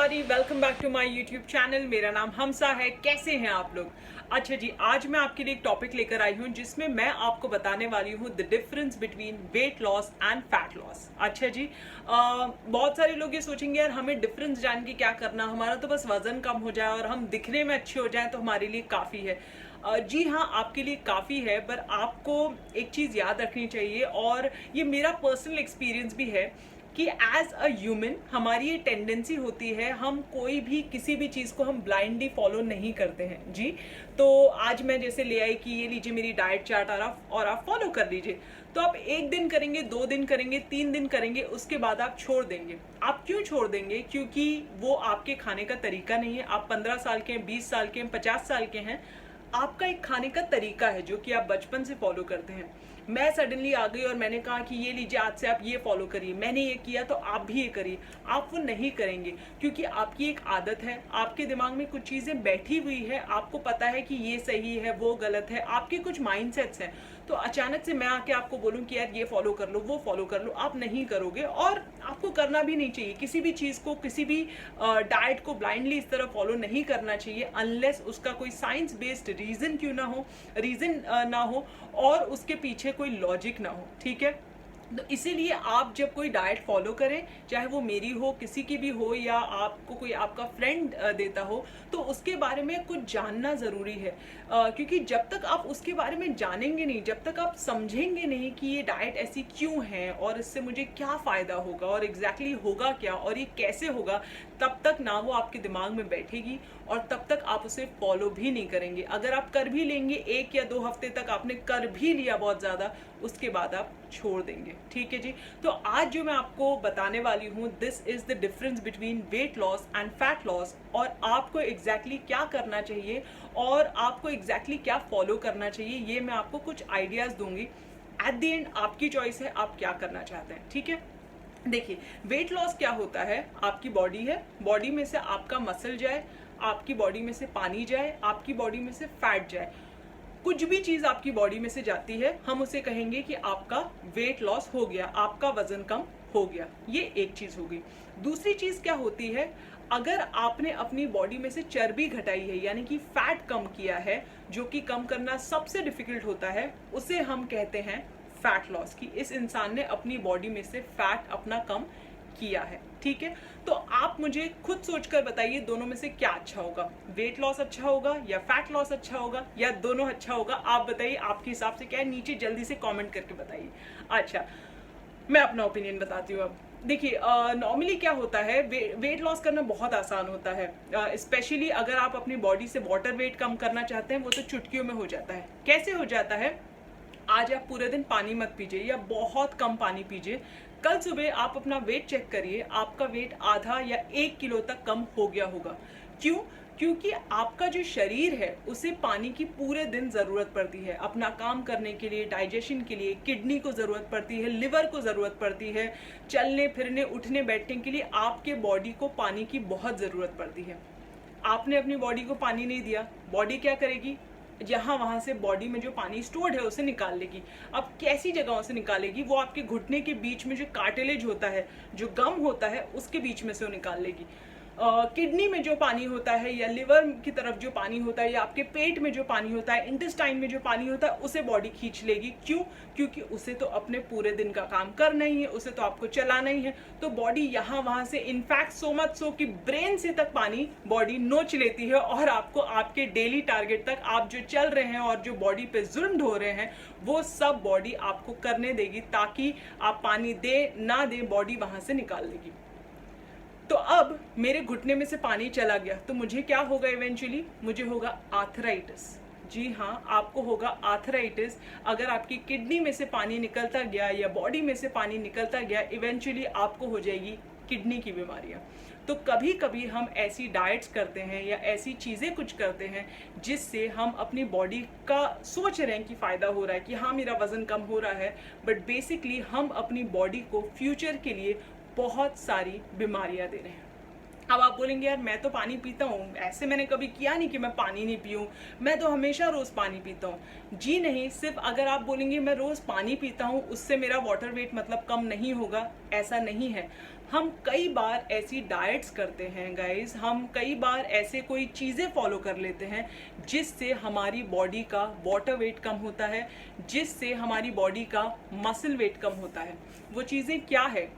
Everybody, welcome back to my YouTube channel. मेरा नाम हमसा है। कैसे हैं आप लोग? अच्छा जी, आज मैं आपके लिए एक टॉपिक लेकर आई हूं जिसमें मैं आपको बताने वाली हूं the difference between weight loss and fat loss. अच्छा जी, बहुत सारे लोग ये सोचेंगे यार हमें डिफरेंस जान के क्या करना, हमारा तो बस वजन कम हो जाए और हम दिखने में अच्छे हो जाएं तो हमारे लिए काफ़ी है। जी हाँ, आपके लिए काफ़ी है, पर आपको एक चीज़ याद रखनी चाहिए और ये मेरा पर्सनल एक्सपीरियंस भी है कि एज अ ह्यूमन हमारी ये टेंडेंसी होती है, हम कोई भी किसी भी चीज़ को हम ब्लाइंडली फॉलो नहीं करते हैं जी। तो आज मैं जैसे ले आई कि ये लीजिए मेरी डाइट चार्ट आ रहा और आप फॉलो कर लीजिए। तो आप एक दिन करेंगे, 2 दिन करेंगे, 3 दिन करेंगे, उसके बाद आप छोड़ देंगे। आप क्यों छोड़ देंगे? क्योंकि वो आपके खाने का तरीका नहीं है। आप 15 साल के हैं, 20 साल के हैं, 50 साल के हैं, आपका एक खाने का तरीका है जो कि आप बचपन से फॉलो करते हैं। मैं सडनली आ गई और मैंने कहा कि ये लीजिए आज से आप ये फॉलो करिए, मैंने ये किया तो आप भी ये करिए। आप वो नहीं करेंगे क्योंकि आपकी एक आदत है, आपके दिमाग में कुछ चीज़ें बैठी हुई है, आपको पता है कि ये सही है वो गलत है, आपके कुछ माइंडसेट्स हैं। तो अचानक से मैं आके आपको बोलूँ कि यार ये फॉलो कर लो, वो फॉलो कर लो, आप नहीं करोगे और आपको करना भी नहीं चाहिए। किसी भी चीज़ को, किसी भी डाइट को ब्लाइंडली इस तरह फॉलो नहीं करना चाहिए अनलेस उसका कोई साइंस बेस्ड रीज़न क्यों ना हो, रीज़न ना हो और उसके पीछे कोई लॉजिक ना हो। ठीक है, तो इसीलिए आप जब कोई डाइट फॉलो करें, चाहे वो मेरी हो, किसी की भी हो, या आपको कोई आपका फ्रेंड देता हो, तो उसके बारे में कुछ जानना ज़रूरी है। क्योंकि जब तक आप उसके बारे में जानेंगे नहीं, जब तक आप समझेंगे नहीं कि ये डाइट ऐसी क्यों है और इससे मुझे क्या फ़ायदा होगा और एग्जैक्टली होगा क्या और ये कैसे होगा, तब तक ना वो आपके दिमाग में बैठेगी और तब तक आप उसे फॉलो भी नहीं करेंगे। अगर आप कर भी लेंगे, 1 या 2 हफ्ते तक आपने कर भी लिया बहुत ज़्यादा, उसके बाद आप छोड़ देंगे। ठीक है जी। तो आज जो मैं आपको बताने वाली हूँ, this is the difference between weight loss and fat loss, और आपको एग्जैक्टली क्या करना चाहिए और आपको एग्जैक्टली क्या फॉलो करना चाहिए, ये मैं आपको कुछ आइडियाज दूंगी। एट द एंड आपकी चॉइस है, आप क्या करना चाहते हैं। ठीक है, देखिए वेट लॉस क्या होता है, आपकी बॉडी है, बॉडी में से आपका मसल जाए, आपकी बॉडी में से पानी जाए, आपकी बॉडी में से फैट जाए, कुछ भी चीज आपकी बॉडी में से जाती है, हम उसे कहेंगे कि आपका वेट लॉस हो गया, आपका वजन कम हो गया। ये एक चीज हो गई। दूसरी चीज क्या होती है, अगर आपने अपनी बॉडी में से चर्बी घटाई है, यानी कि फैट कम किया है, जो कि कम करना सबसे डिफिकल्ट होता है, उसे हम कहते हैं फैट लॉस। की इस इंसान ने अपनी बॉडी में से फैट अपना कम किया है। ठीक है, तो आप मुझे खुद सोचकर बताइए दोनों में से क्या अच्छा होगा, वेट लॉस अच्छा होगा या फैट लॉस अच्छा होगा या दोनों अच्छा होगा? आप बताइए, आपके हिसाब से क्या है, नीचे जल्दी से कमेंट करके बताइए। अच्छा, मैं अपना ओपिनियन बताती हूँ अब। देखिए, नॉर्मली क्या होता है, वेट लॉस करना बहुत आसान होता है, स्पेशली अगर आप अपनी बॉडी से वाटर वेट कम करना चाहते हैं, वो तो चुटकियों में हो जाता है। कैसे हो जाता है? आज आप पूरे दिन पानी मत पीजिए या बहुत कम पानी पीजिए, कल सुबह आप अपना वेट चेक करिए, आपका वेट आधा या 1 किलो तक कम हो गया होगा। क्यों? क्योंकि आपका जो शरीर है उसे पानी की पूरे दिन ज़रूरत पड़ती है, अपना काम करने के लिए, डाइजेशन के लिए, किडनी को ज़रूरत पड़ती है, लिवर को ज़रूरत पड़ती है, चलने फिरने उठने बैठने के लिए आपके बॉडी को पानी की बहुत ज़रूरत पड़ती है। आपने अपनी बॉडी को पानी नहीं दिया, बॉडी क्या करेगी? जहाँ वहाँ से बॉडी में जो पानी स्टोर्ड है उसे निकाल लेगी। अब कैसी जगहों से निकालेगी? वो आपके घुटने के बीच में जो कार्टिलेज होता है, जो गम होता है, उसके बीच में से वो निकाल लेगी। किडनी में जो पानी होता है या लिवर की तरफ जो पानी होता है या आपके पेट में जो पानी होता है, इंटेस्टाइन में जो पानी होता है, उसे बॉडी खींच लेगी। क्यों? क्योंकि उसे तो अपने पूरे दिन का काम करना ही है, उसे तो आपको चलाना ही है। तो बॉडी यहाँ वहाँ से, इनफैक्ट सो मच सो कि ब्रेन से तक पानी बॉडी नोच लेती है और आपको आपके डेली टारगेट तक, आप जो चल रहे हैं और जो बॉडी पे जुल्म ढो रहे हैं, वो सब बॉडी आपको करने देगी, ताकि आप पानी दे ना दे, बॉडी वहाँ से निकाल लेगी। तो अब मेरे घुटने में से पानी चला गया तो मुझे क्या होगा? इवेंचुअली मुझे होगा आर्थराइटिस। जी हाँ, आपको होगा आर्थराइटिस। अगर आपकी किडनी में से पानी निकलता गया या बॉडी में से पानी निकलता गया, इवेंचुअली आपको हो जाएगी किडनी की बीमारियाँ। तो कभी कभी हम ऐसी डाइट्स करते हैं या ऐसी चीज़ें कुछ करते हैं जिससे हम अपनी बॉडी का सोच रहे हैं कि फ़ायदा हो रहा है, कि हाँ मेरा वज़न कम हो रहा है, बट बेसिकली हम अपनी बॉडी को फ्यूचर के लिए बहुत सारी बीमारियां दे रहे हैं। अब आप बोलेंगे यार मैं तो पानी पीता हूँ, ऐसे मैंने कभी किया नहीं कि मैं पानी नहीं पीऊँ, मैं तो हमेशा रोज़ पानी पीता हूँ। जी नहीं, सिर्फ अगर आप बोलेंगे मैं रोज़ पानी पीता हूँ उससे मेरा वाटर वेट मतलब कम नहीं होगा, ऐसा नहीं है। हम कई बार ऐसी डाइट्स करते हैं गाइस, हम कई बार ऐसे कोई चीज़ें फॉलो कर लेते हैं जिससे हमारी बॉडी का वाटर वेट कम होता है, जिससे हमारी बॉडी का मसल वेट कम होता है। वो चीज़ें क्या है?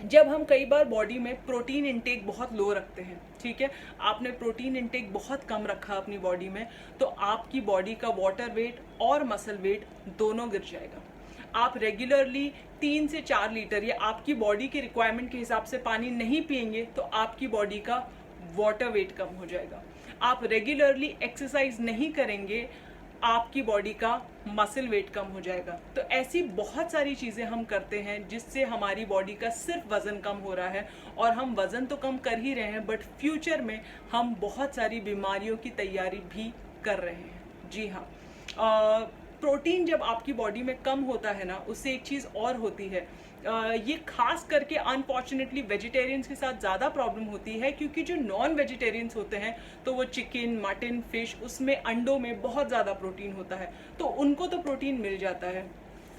जब हम कई बार बॉडी में प्रोटीन इंटेक बहुत लो रखते हैं, ठीक है, आपने प्रोटीन इंटेक बहुत कम रखा अपनी बॉडी में, तो आपकी बॉडी का वाटर वेट और मसल वेट दोनों गिर जाएगा। आप रेगुलरली 3 से 4 लीटर या आपकी बॉडी के रिक्वायरमेंट के हिसाब से पानी नहीं पिएंगे तो आपकी बॉडी का वाटर वेट कम हो जाएगा। आप रेगुलरली एक्सरसाइज नहीं करेंगे, आपकी बॉडी का मसल वेट कम हो जाएगा। तो ऐसी बहुत सारी चीज़ें हम करते हैं जिससे हमारी बॉडी का सिर्फ वज़न कम हो रहा है, और हम वज़न तो कम कर ही रहे हैं बट फ्यूचर में हम बहुत सारी बीमारियों की तैयारी भी कर रहे हैं। जी हाँ, प्रोटीन जब आपकी बॉडी में कम होता है ना, उससे एक चीज़ और होती है, ये खास करके अनफॉर्चुनेटली वेजिटेरियंस के साथ ज़्यादा प्रॉब्लम होती है, क्योंकि जो नॉन वेजिटेरियंस होते हैं तो वो चिकन, मटन, फिश, उसमें अंडों में बहुत ज़्यादा प्रोटीन होता है, तो उनको तो प्रोटीन मिल जाता है।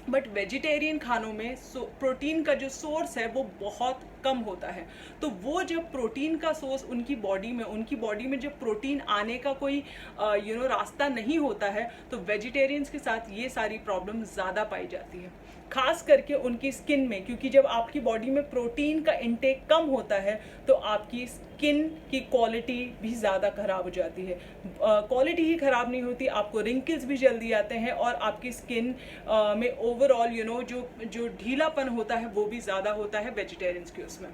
बट वेजिटेरियन खानों में प्रोटीन का जो सोर्स है वो बहुत कम होता है। तो वो जब प्रोटीन का सोर्स उनकी बॉडी में जब प्रोटीन आने का कोई रास्ता नहीं होता है, तो वेजिटेरियंस के साथ ये सारी प्रॉब्लम ज़्यादा पाई जाती है, खास करके उनकी स्किन में, क्योंकि जब आपकी बॉडी में प्रोटीन का इंटेक कम होता है तो आपकी स्किन की क्वालिटी भी ज़्यादा खराब हो जाती है। क्वालिटी ही खराब नहीं होती, आपको रिंकल्स भी जल्दी आते हैं, और आपकी स्किन में ओवरऑल जो ढीलापन होता है वो भी ज़्यादा होता है वेजिटेरियंस के उसमें।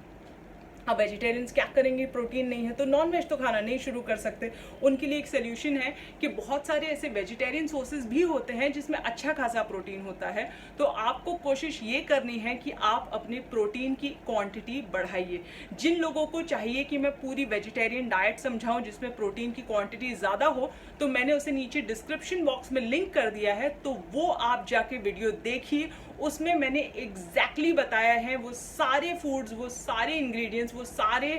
अब वेजिटेरियंस क्या करेंगे? प्रोटीन नहीं है तो नॉन वेज तो खाना नहीं शुरू कर सकते। उनके लिए एक सोल्यूशन है कि बहुत सारे ऐसे वेजिटेरियन सोर्सेज भी होते हैं जिसमें अच्छा खासा प्रोटीन होता है। तो आपको कोशिश ये करनी है कि आप अपने प्रोटीन की क्वांटिटी बढ़ाइए। जिन लोगों को चाहिए कि मैं पूरी वेजिटेरियन डाइट समझाऊं जिसमें प्रोटीन की क्वांटिटी ज़्यादा हो, तो मैंने उसे नीचे डिस्क्रिप्शन बॉक्स में लिंक कर दिया है, तो वो आप जाके वीडियो देखिए। उसमें मैंने एग्जैक्टली बताया है वो सारे फूड्स, वो सारे इंग्रेडिएंट्स, वो सारे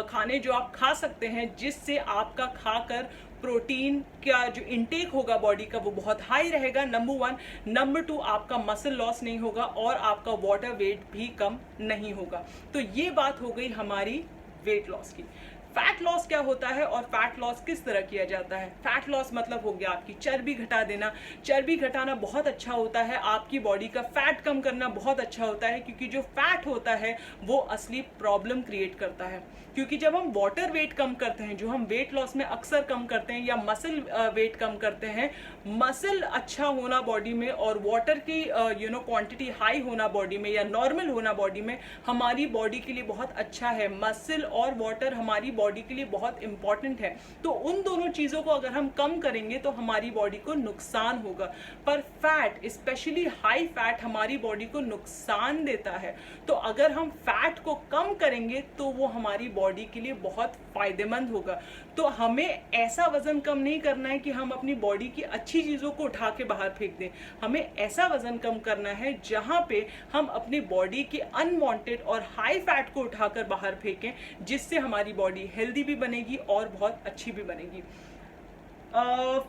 खाने जो आप खा सकते हैं जिससे आपका खाकर प्रोटीन का जो इंटेक होगा बॉडी का वो बहुत हाई रहेगा, नंबर 1। नंबर 2, आपका मसल लॉस नहीं होगा और आपका वाटर वेट भी कम नहीं होगा। तो ये बात हो गई हमारी वेट लॉस की। फैट लॉस क्या होता है और फैट लॉस किस तरह किया जाता है? फैट लॉस मतलब हो गया आपकी चर्बी घटा देना। चर्बी घटाना बहुत अच्छा होता है, आपकी बॉडी का फैट कम करना बहुत अच्छा होता है, क्योंकि जो फैट होता है वो असली प्रॉब्लम क्रिएट करता है। क्योंकि जब हम वाटर वेट कम करते हैं, जो हम वेट लॉस में अक्सर कम करते हैं, या मसल वेट कम करते हैं, मसल अच्छा होना बॉडी में और वाटर की क्वांटिटी हाई होना बॉडी में या नॉर्मल होना बॉडी में हमारी बॉडी के लिए बहुत अच्छा है। मसल और वाटर हमारी बॉडी के लिए बहुत इंपॉर्टेंट है। तो उन दोनों चीज़ों को अगर हम कम करेंगे तो हमारी बॉडी को नुकसान होगा। पर फैट, स्पेशली हाई फैट, हमारी बॉडी को नुकसान देता है। तो अगर हम फैट को कम करेंगे तो वो हमारी बॉडी के लिए बहुत फायदेमंद होगा। तो हमें ऐसा वजन कम नहीं करना है कि हम अपनी बॉडी की अच्छी चीज़ों को उठा के बाहर फेंक दें। हमें ऐसा वजन कम करना है जहाँ पे हम अपनी बॉडी के अनवांटेड और हाई फैट को उठाकर बाहर फेंकें, जिससे हमारी बॉडी हेल्दी भी बनेगी और बहुत अच्छी भी बनेगी।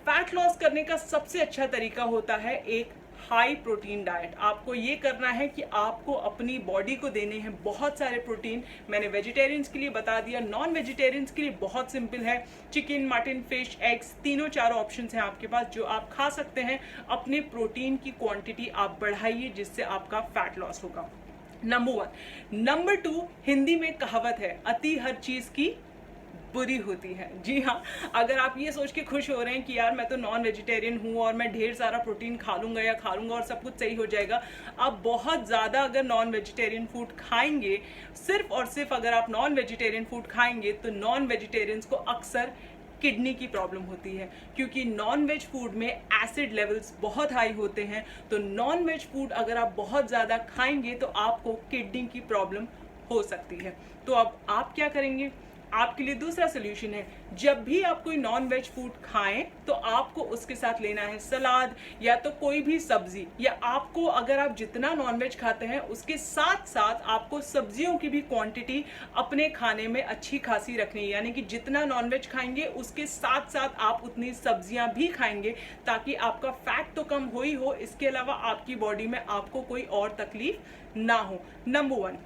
फैट लॉस करने का सबसे अच्छा तरीका होता है एक हाई प्रोटीन डाइट। आपको ये करना है कि आपको अपनी बॉडी को देने हैं बहुत सारे प्रोटीन। मैंने वेजिटेरियंस के लिए बता दिया, नॉन वेजिटेरियंस के लिए बहुत सिंपल है, चिकन, मटन, फिश, एग्स, तीनों चारों ऑप्शंस हैं आपके पास जो आप खा सकते हैं। अपने प्रोटीन की क्वांटिटी आप बढ़ाइए जिससे आपका फैट लॉस होगा, नंबर 1। नंबर 2, हिंदी में कहावत है, अति हर चीज की बुरी होती है। जी हाँ, अगर आप ये सोच के खुश हो रहे हैं कि यार मैं तो नॉन वेजिटेरियन हूँ और मैं ढेर सारा प्रोटीन खा लूँगा या खा लूँगा और सब कुछ सही हो जाएगा, आप बहुत ज़्यादा अगर नॉन वेजिटेरियन फूड खाएंगे, सिर्फ और सिर्फ अगर आप नॉन वेजिटेरियन फूड खाएंगे, तो नॉन वेजिटेरियंस को अक्सर किडनी की प्रॉब्लम होती है, क्योंकि नॉन वेज फूड में एसिड लेवल्स बहुत हाई होते हैं। तो नॉन वेज फूड अगर आप बहुत ज़्यादा खाएंगे तो आपको किडनी की प्रॉब्लम हो सकती है। तो अब आप क्या करेंगे? आपके लिए दूसरा सोल्यूशन है, जब भी आप कोई नॉन वेज फूड खाएं तो आपको उसके साथ लेना है सलाद या तो कोई भी सब्जी, या आपको अगर आप जितना नॉन वेज खाते हैं उसके साथ साथ आपको सब्जियों की भी क्वांटिटी अपने खाने में अच्छी खासी रखनी है। यानी कि जितना नॉन वेज खाएंगे उसके साथ साथ आप उतनी सब्जियां भी खाएंगे, ताकि आपका फैट तो कम हो ही हो, इसके अलावा आपकी बॉडी में आपको कोई और तकलीफ ना हो। नंबर 1।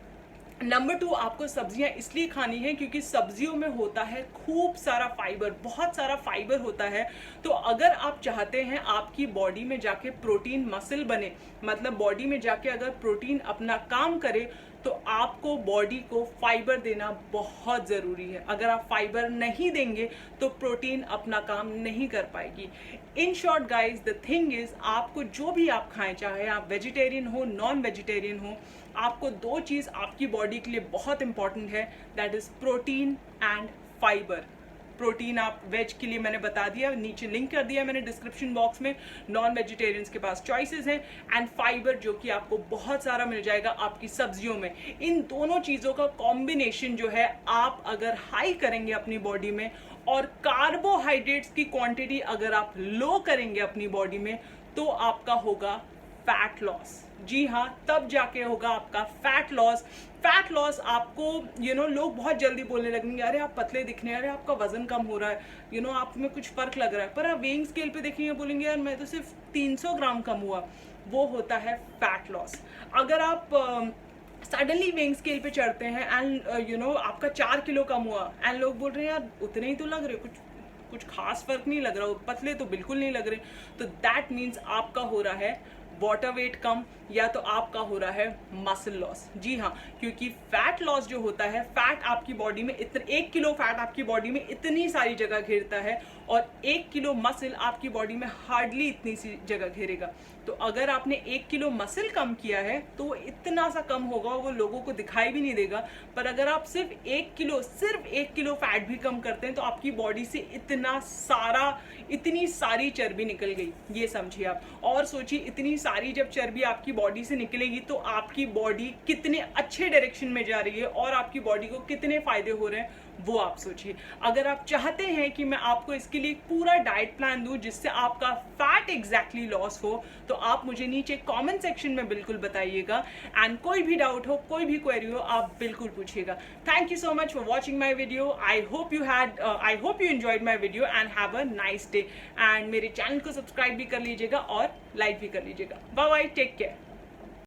नंबर 2, आपको सब्जियां इसलिए खानी है क्योंकि सब्जियों में होता है खूब सारा फाइबर, बहुत सारा फाइबर होता है। तो अगर आप चाहते हैं आपकी बॉडी में जाके प्रोटीन मसल बने, मतलब बॉडी में जाके अगर प्रोटीन अपना काम करे, तो आपको बॉडी को फाइबर देना बहुत ज़रूरी है। अगर आप फाइबर नहीं देंगे तो प्रोटीन अपना काम नहीं कर पाएगी। In short guys, the thing is, आपको जो भी आप खाएं, चाहे आप वेजिटेरियन हो नॉन वेजिटेरियन हो, आपको 2 चीज़ आपकी बॉडी के लिए बहुत इंपॉर्टेंट है, that is protein and fibre. Protein आप वेज के लिए मैंने बता दिया, नीचे लिंक कर दिया मैंने डिस्क्रिप्शन बॉक्स में, नॉन वेजिटेरियंस के पास चॉइसेस हैं, एंड फाइबर जो कि आपको बहुत सारा मिल जाएगा आपकी सब्जियों में। इन दोनों चीज़ों का कॉम्बिनेशन जो है, आप अगर हाई करेंगे अपनी बॉडी में और कार्बोहाइड्रेट्स की क्वांटिटी अगर आप लो करेंगे अपनी बॉडी में, तो आपका होगा फैट लॉस। जी हाँ, तब जाके होगा आपका फैट लॉस। फैट लॉस आपको लोग बहुत जल्दी बोलने लगेंगे, अरे आप पतले दिखने, अरे आपका वजन कम हो रहा है, आप में कुछ फर्क लग रहा है, पर आप वेइंग स्केल पे देखेंगे, बोलेंगे यार मैं तो सिर्फ 300 ग्राम कम हुआ। वो होता है फैट लॉस। अगर आप सडनली वेइंग स्केल पे चढ़ते हैं एंड आपका 4 किलो कम हुआ एंड लोग बोल रहे हैं यार उतने ही तो लग रहे, कुछ खास फर्क नहीं लग रहा, पतले तो बिल्कुल नहीं लग रहे, तो दैट मीन्स आपका हो रहा है वाटर वेट कम, या तो आपका हो रहा है मसल लॉस। जी हाँ, क्योंकि फैट लॉस जो होता है, फैट आपकी बॉडी में 1 किलो फैट आपकी बॉडी में इतनी सारी जगह घेरता है, और 1 किलो मसल आपकी बॉडी में हार्डली इतनी सी जगह घेरेगा। तो अगर आपने 1 किलो मसल कम किया है तो वो इतना सा कम होगा, वो लोगों को दिखाई भी नहीं देगा। पर अगर आप सिर्फ 1 किलो फैट भी कम करते हैं तो आपकी बॉडी से इतनी सारी चर्बी निकल गई, ये समझिए आप। और सोचिए, इतनी सारी जब चर्बी आपकी बॉडी से निकलेगी तो आपकी बॉडी कितने अच्छे डायरेक्शन में जा रही है और आपकी बॉडी को कितने फायदे हो रहे हैं, वो आप सोचिए। अगर आप चाहते हैं कि मैं आपको इसके लिए एक पूरा डाइट प्लान दूं जिससे आपका फैट एग्जैक्टली लॉस हो, तो आप मुझे नीचे कमेंट सेक्शन में बिल्कुल बताइएगा, एंड कोई भी डाउट हो, कोई भी क्वेरी हो, आप बिल्कुल पूछिएगा। Thank you so much for watching my video. I hope you enjoyed my video and have a nice day. And मेरे चैनल को सब्सक्राइब भी कर लीजिएगा और लाइक भी कर लीजिएगा। Bye bye, take care.